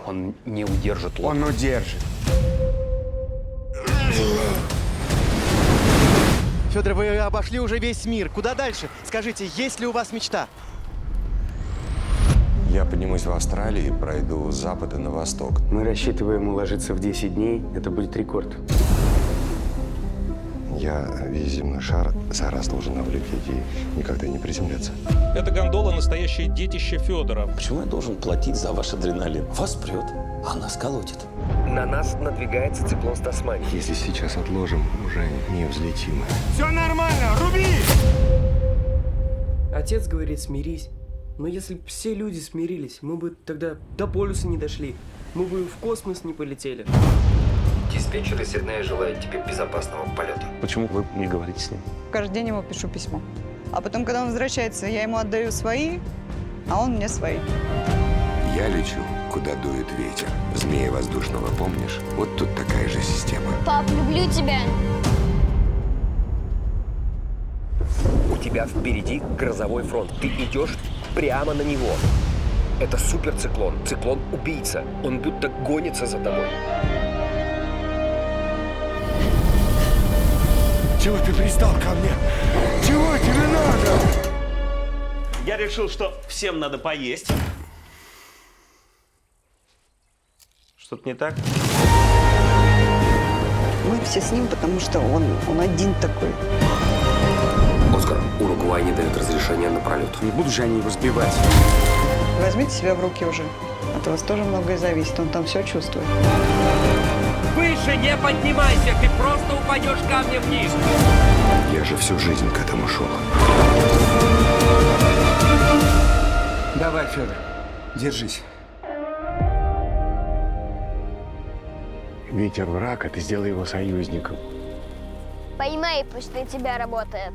Он не удержит лодку. Он удержит. Федор, вы обошли уже весь мир. Куда дальше? Скажите, есть ли у вас мечта? Я поднимусь в Австралию и пройду с запада на восток. Мы рассчитываем уложиться в 10 дней. Это будет рекорд. Я весь земной шар за раз должен облететь и никогда не приземляться. Эта гондола – настоящее детище Федора. Почему я должен платить за ваш адреналин? Вас прет, а нас колотит. На нас надвигается циклон с Тасмании. Если сейчас отложим, уже не взлетим. Все нормально, руби! Отец говорит, смирись. Но если бы все люди смирились, мы бы тогда до полюса не дошли. Мы бы в космос не полетели. Диспетчер из Сиднея желает тебе безопасного полета. Почему вы не говорите с ним? Каждый день ему пишу письмо. А потом, когда он возвращается, я ему отдаю свои, а он мне свои. Я лечу, куда дует ветер. Змея воздушного, помнишь? Вот тут такая же система. Пап, люблю тебя. У тебя впереди грозовой фронт. Ты идешь прямо на него. Это суперциклон. Циклон-убийца. Он будто гонится за тобой. Чего ты пристал ко мне? Чего тебе надо? Я решил, что всем надо поесть. Что-то не так? Мы все с ним, потому что он один такой. Оскар, Уругвай не дает разрешения на пролет. Не будут же они его сбивать. Возьмите себя в руки уже. От вас тоже многое зависит, он там все чувствует. Выше не поднимайся, ты просто упадешь камнем вниз. Я же всю жизнь к этому шел. Давай, Федор, держись. Ветер враг, а ты сделай его союзником. Поймай, пусть на тебя работает.